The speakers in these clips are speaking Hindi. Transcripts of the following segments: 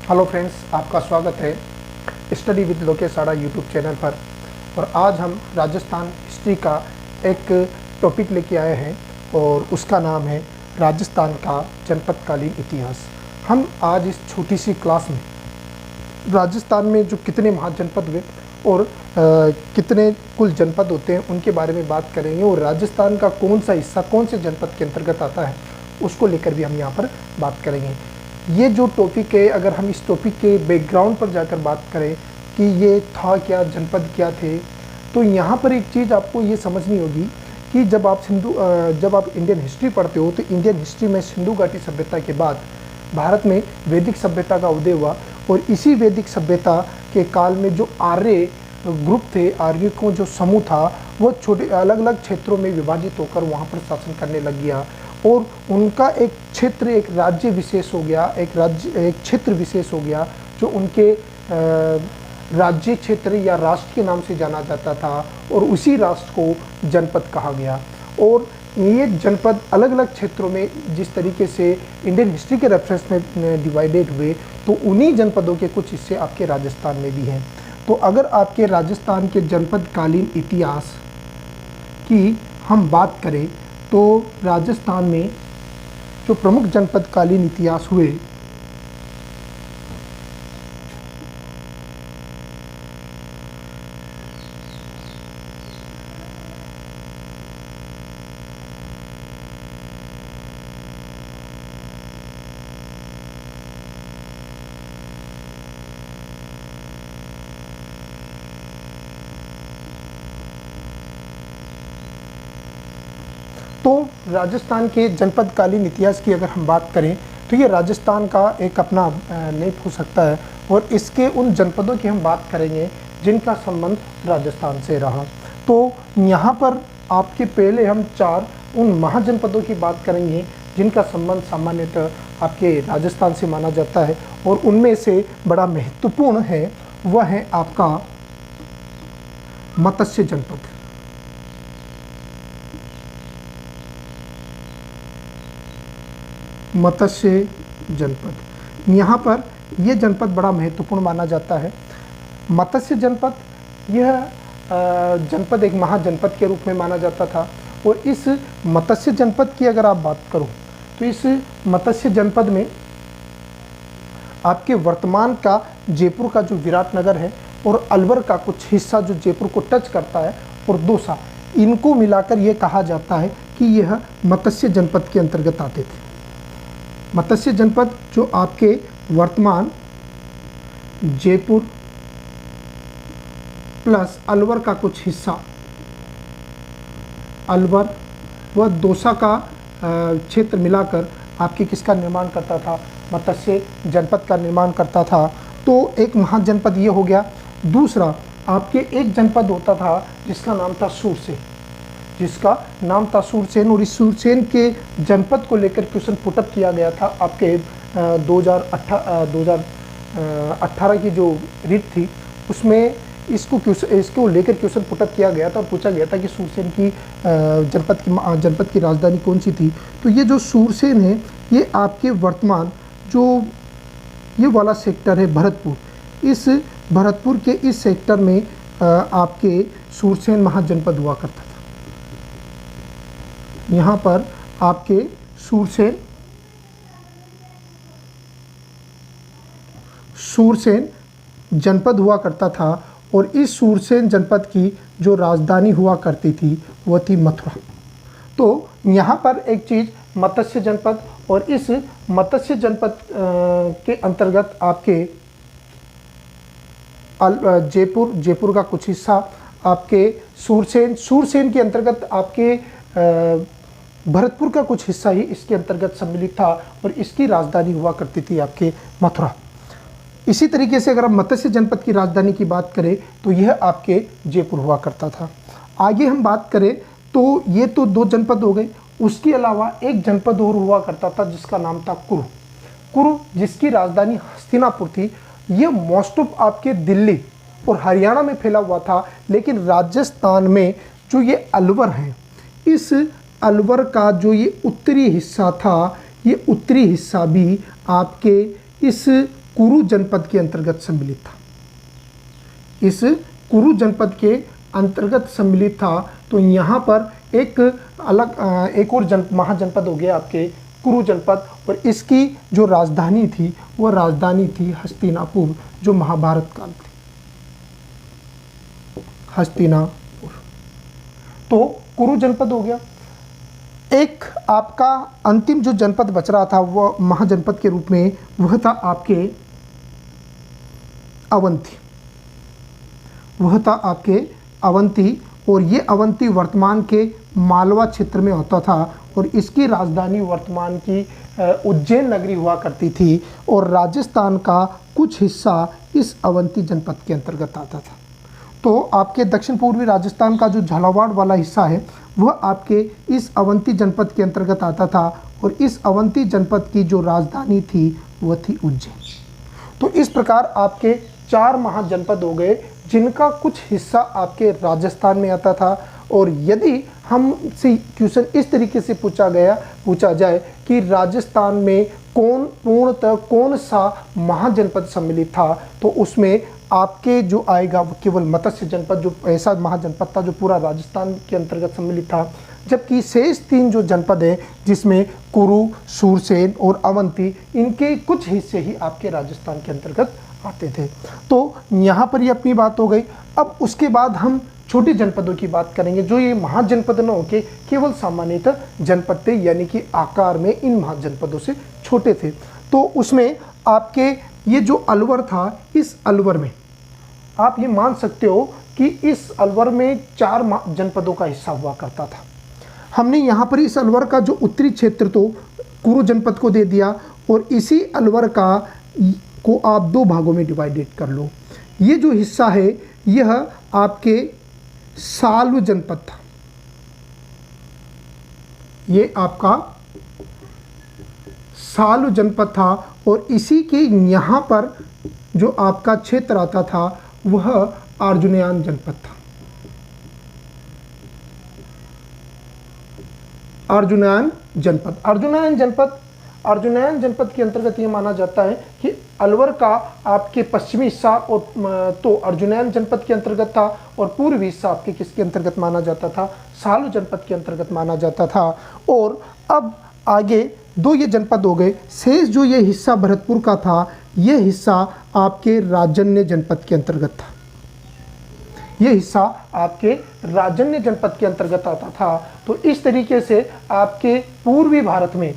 हेलो फ्रेंड्स, आपका स्वागत है स्टडी विद लोकेश आड़ा यूट्यूब चैनल पर। और आज हम राजस्थान हिस्ट्री का एक टॉपिक लेके आए हैं और उसका नाम है राजस्थान का जनपदकालीन इतिहास। हम आज इस छोटी सी क्लास में राजस्थान में जो कितने महाजनपद हुए और कितने कुल जनपद होते हैं उनके बारे में बात करेंगे, और राजस्थान का कौन सा हिस्सा कौन से जनपद के अंतर्गत आता है उसको लेकर भी हम यहाँ पर बात करेंगे। ये जो टॉपिक है, अगर हम इस टॉपिक के बैकग्राउंड पर जाकर बात करें कि ये था क्या, जनपद क्या थे, तो यहाँ पर एक चीज़ आपको ये समझनी होगी कि जब आप इंडियन हिस्ट्री पढ़ते हो तो इंडियन हिस्ट्री में सिंधु घाटी सभ्यता के बाद भारत में वैदिक सभ्यता का उदय हुआ, और इसी वैदिक सभ्यता के काल में जो आर्य ग्रुप थे, आर्य को जो समूह था, वो छोटे अलग अलग क्षेत्रों में विभाजित होकर वहाँ पर शासन करने लग गया, और उनका एक क्षेत्र, एक राज्य विशेष हो गया, एक क्षेत्र विशेष हो गया जो उनके राज्य क्षेत्र या राष्ट्र के नाम से जाना जाता था, और उसी राष्ट्र को जनपद कहा गया। और ये जनपद अलग अलग क्षेत्रों में जिस तरीके से इंडियन हिस्ट्री के रेफरेंस में डिवाइडेड हुए, तो उन्हीं जनपदों के कुछ हिस्से आपके राजस्थान में भी हैं। तो अगर आपके राजस्थान के जनपदकालीन इतिहास की हम बात करें तो राजस्थान में जो प्रमुख जनपदकालीन इतिहास हुए, तो राजस्थान के जनपदकालीन इतिहास की अगर हम बात करें तो ये राजस्थान का एक अपना नेप हो सकता है, और इसके उन जनपदों की हम बात करेंगे जिनका संबंध राजस्थान से रहा। तो यहाँ पर आपके पहले हम 4 उन महाजनपदों की बात करेंगे जिनका संबंध सामान्यतः आपके राजस्थान से माना जाता है, और उनमें से बड़ा महत्वपूर्ण है वह है आपका मत्स्य जनपद। मत्स्य जनपद, यहाँ पर यह जनपद बड़ा महत्वपूर्ण माना जाता है। मत्स्य जनपद, यह जनपद एक महाजनपद के रूप में माना जाता था, और इस मत्स्य जनपद की अगर आप बात करो तो इस मत्स्य जनपद में आपके वर्तमान का जयपुर का जो विराटनगर है और अलवर का कुछ हिस्सा जो जयपुर को टच करता है, और दौसा, इनको मिलाकर यह कहा जाता है कि यह मत्स्य जनपद के अंतर्गत आते थे। मत्स्य जनपद जो आपके वर्तमान जयपुर प्लस अलवर का कुछ हिस्सा, अलवर व दौसा का क्षेत्र मिलाकर आपके किसका निर्माण करता था, मत्स्य जनपद का निर्माण करता था। तो एक महाजनपद ये हो गया। दूसरा, आपके एक जनपद होता था जिसका नाम था सूरसेन, और इस सूरसेन के जनपद को लेकर क्वेश्चन पुटअप किया गया था आपके 2018 की जो रीट थी उसमें इसको लेकर क्वेश्चन पुटअप किया गया था, और पूछा गया था कि सूरसेन की जनपद की राजधानी कौन सी थी। तो ये जो सूरसेन है, ये आपके वर्तमान जो ये वाला सेक्टर है भरतपुर, इस भरतपुर के इस सेक्टर में आपके सूरसेन महाजनपद हुआ करता था। यहाँ पर आपके सूरसेन जनपद हुआ करता था, और इस सूरसेन जनपद की जो राजधानी हुआ करती थी वह थी मथुरा। तो यहाँ पर एक चीज़, मत्स्य जनपद, और इस मत्स्य जनपद के अंतर्गत आपके जयपुर का कुछ हिस्सा, आपके सूरसेन के अंतर्गत आपके भरतपुर का कुछ हिस्सा ही इसके अंतर्गत सम्मिलित था, और इसकी राजधानी हुआ करती थी आपके मथुरा। इसी तरीके से अगर आप मत्स्य जनपद की राजधानी की बात करें तो यह आपके जयपुर हुआ करता था। आगे हम बात करें तो ये तो 2 जनपद हो गए, उसके अलावा एक जनपद और हुआ करता था जिसका नाम था कुरु, जिसकी राजधानी हस्तिनापुर थी। ये मोस्ट ऑफ आपके दिल्ली और हरियाणा में फैला हुआ था, लेकिन राजस्थान में जो ये अलवर है, इस अलवर का जो ये उत्तरी हिस्सा था, ये उत्तरी हिस्सा भी आपके इस कुरु जनपद के अंतर्गत सम्मिलित था। इस कुरु जनपद के अंतर्गत सम्मिलित था। तो यहाँ पर एक और महाजनपद हो गया आपके कुरु जनपद, और इसकी जो राजधानी थी वह राजधानी थी हस्तिनापुर, जो महाभारत काल थी, हस्तिनापुर। तो कुरु जनपद हो गया। एक आपका अंतिम जो जनपद बच रहा था वह महाजनपद के रूप में, वह था आपके अवंती, वह था आपके अवंती। और ये अवंती वर्तमान के मालवा क्षेत्र में होता था, और इसकी राजधानी वर्तमान की उज्जैन नगरी हुआ करती थी, और राजस्थान का कुछ हिस्सा इस अवंती जनपद के अंतर्गत आता था। तो आपके दक्षिण पूर्वी राजस्थान का जो झालावाड़ वाला हिस्सा है वह आपके इस अवंती जनपद के अंतर्गत आता था, और इस अवंती जनपद की जो राजधानी थी वह थी उज्जैन। तो इस प्रकार आपके 4 महाजनपद हो गए, जिनका कुछ हिस्सा आपके राजस्थान में आता था। और यदि हमसे क्वेश्चन इस तरीके से पूछा जाए कि राजस्थान में पूर्णतः कौन सा महाजनपद सम्मिलित था, तो उसमें आपके जो आएगा वो केवल मत्स्य जनपद, जो ऐसा महाजनपद था जो पूरा राजस्थान के अंतर्गत सम्मिलित था। जबकि शेष 3 जो जनपद है, जिसमें कुरु, सूरसेन और अवंती, इनके कुछ हिस्से ही आपके राजस्थान के अंतर्गत आते थे। तो यहाँ पर ये अपनी बात हो गई। अब उसके बाद हम छोटे जनपदों की बात करेंगे, जो ये महाजनपद न होके केवल सामान्यतः जनपद थे, यानी कि आकार में इन महाजनपदों से छोटे थे। तो उसमें आपके ये जो अलवर था, इस अलवर में आप ये मान सकते हो कि इस अलवर में 4 जनपदों का हिस्सा हुआ करता था। हमने यहाँ पर इस अलवर का जो उत्तरी क्षेत्र तो कुरु जनपद को दे दिया, और इसी अलवर को आप 2 भागों में डिवाइडेड कर लो। ये जो हिस्सा है यह आपके साल्व जनपद था, ये आपका साल्व जनपद था, और इसी के यहाँ पर जो आपका क्षेत्र आता था वह अर्जुनयान जनपद था। अर्जुनयान जनपद के अंतर्गत ये माना जाता है कि अलवर का आपके पश्चिमी हिस्सा और तो अर्जुनयान जनपद के अंतर्गत था, और पूर्वी हिस्सा आपके किसके अंतर्गत माना जाता था, साल्व जनपद के अंतर्गत माना जाता था। और अब आगे 2 ये जनपद हो गए। शेष जो ये हिस्सा भरतपुर का था, ये हिस्सा आपके राजन्य जनपद के अंतर्गत था, ये हिस्सा आपके राजन्य जनपद के अंतर्गत आता था। तो इस तरीके से आपके पूर्वी भारत में,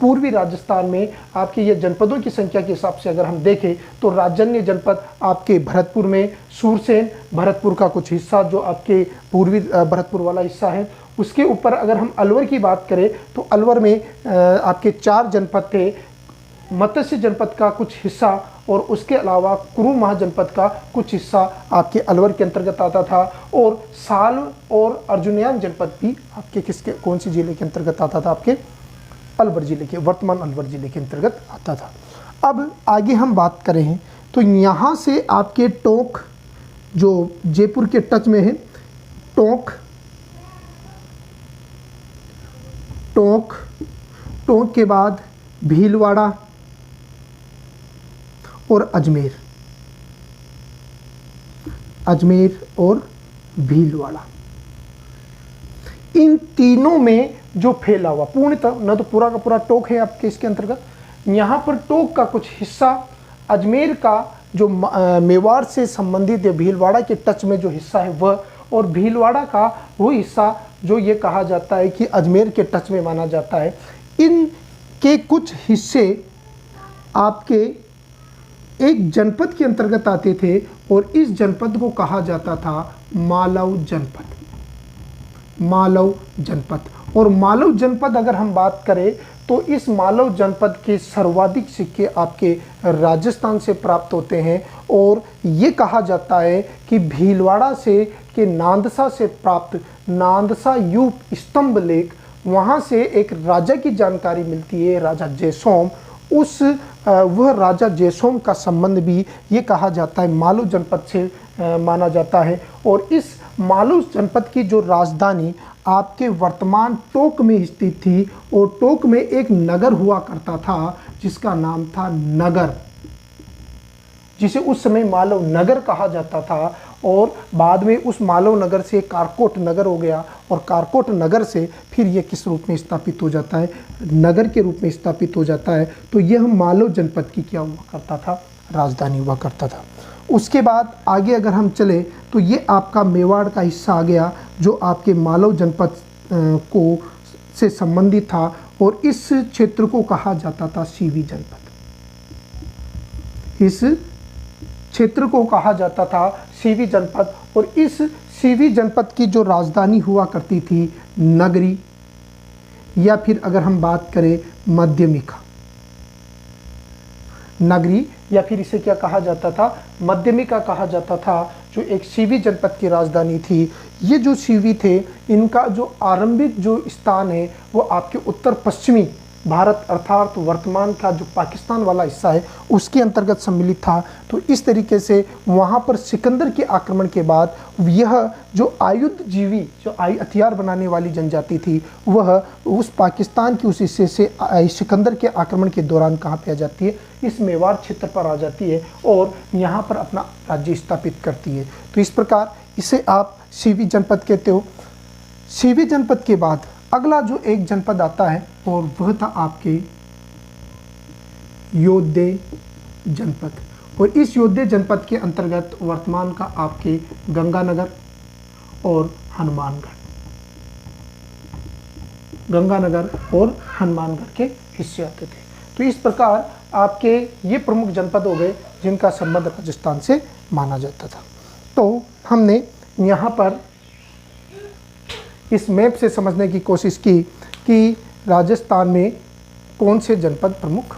पूर्वी राजस्थान में आपके ये जनपदों की संख्या के हिसाब से अगर हम देखें तो राजन्य जनपद आपके भरतपुर में, सूरसेन भरतपुर का कुछ हिस्सा जो आपके पूर्वी भरतपुर वाला हिस्सा है। उसके ऊपर अगर हम अलवर की बात करें तो अलवर में आपके 4 जनपद थे, मत्स्य जनपद का कुछ हिस्सा, और उसके अलावा कुरु महाजनपद का कुछ हिस्सा आपके अलवर के अंतर्गत आता था। और साल्व और अर्जुनयान जनपद भी आपके कौन सी जिले के अंतर्गत आता था, आपके अलवर जिले के, वर्तमान अलवर जिले के अंतर्गत आता था। अब आगे हम बात करें तो यहाँ से आपके टोंक, जो जयपुर के टच में है, टोंक के बाद भीलवाड़ा और अजमेर और भीलवाड़ा, इन तीनों में जो फैला हुआ पूर्णतः, न तो पूरा का पूरा टोंक है आपके इसके अंतर्गत, यहाँ पर टोंक का कुछ हिस्सा, अजमेर का जो मेवाड़ से संबंधित है, भीलवाड़ा के टच में जो हिस्सा है वह, और भीलवाड़ा का वो हिस्सा जो ये कहा जाता है कि अजमेर के टच में माना जाता है। इनके कुछ हिस्से आपके एक जनपद के अंतर्गत आते थे, और इस जनपद को कहा जाता था मालव जनपद। और मालव जनपद अगर हम बात करें तो इस मालव जनपद के सर्वाधिक सिक्के आपके राजस्थान से प्राप्त होते हैं, और ये कहा जाता है कि भीलवाड़ा से के नांदसा से प्राप्त नांदसा यूप स्तंभ लेख, वहाँ से एक राजा की जानकारी मिलती है, राजा जयसोम। वह राजा जयसोम का संबंध भी ये कहा जाता है मालव जनपद से माना जाता है। और इस मालव जनपद की जो राजधानी आपके वर्तमान टोंक में स्थित थी, और टोंक में एक नगर हुआ करता था जिसका नाम था नगर। जिसे उस समय मालव नगर कहा जाता था, और बाद में उस मालव नगर से कारकोट नगर हो गया, और कारकोट नगर से फिर ये किस रूप में स्थापित हो जाता है, नगर के रूप में स्थापित हो जाता है। तो यह मालव जनपद की क्या हुआ करता था, राजधानी हुआ करता था। उसके बाद आगे अगर हम चले तो ये आपका मेवाड़ का हिस्सा आ गया, जो आपके मालव जनपद को से संबंधित था, और इस क्षेत्र को कहा जाता था सीवी जनपद। इस क्षेत्र को कहा जाता था सीवी जनपद, और इस सीवी जनपद की जो राजधानी हुआ करती थी नगरी, या फिर अगर हम बात करें मध्यमिका नगरी, या फिर इसे क्या कहा जाता था, मध्यमिका कहा जाता था, जो एक सीवी जनपद की राजधानी थी। ये जो सीवी थे, इनका जो आरंभिक जो स्थान है वो आपके उत्तर पश्चिमी भारत अर्थात वर्तमान का जो पाकिस्तान वाला हिस्सा है उसके अंतर्गत सम्मिलित था। तो इस तरीके से वहाँ पर सिकंदर के आक्रमण के बाद यह जो आयुधजीवी, जो हथियार बनाने वाली जनजाति थी, वह उस पाकिस्तान के उस हिस्से से सिकंदर के आक्रमण के दौरान कहाँ पे आ जाती है, इस मेवाड़ क्षेत्र पर आ जाती है, और यहाँ पर अपना राज्य स्थापित करती है। तो इस प्रकार इसे आप सीवी जनपद कहते हो। सीवी जनपद के बाद अगला जो एक जनपद आता है और वह था आपके योद्धे जनपद, और इस योद्धे जनपद के अंतर्गत वर्तमान का आपके गंगानगर और हनुमानगढ़, गंगानगर और हनुमानगढ़ के हिस्से आते थे। तो इस प्रकार आपके ये प्रमुख जनपद हो गए जिनका संबंध राजस्थान से माना जाता था। तो हमने यहाँ पर इस मैप से समझने की कोशिश की कि राजस्थान में कौन से जनपद प्रमुख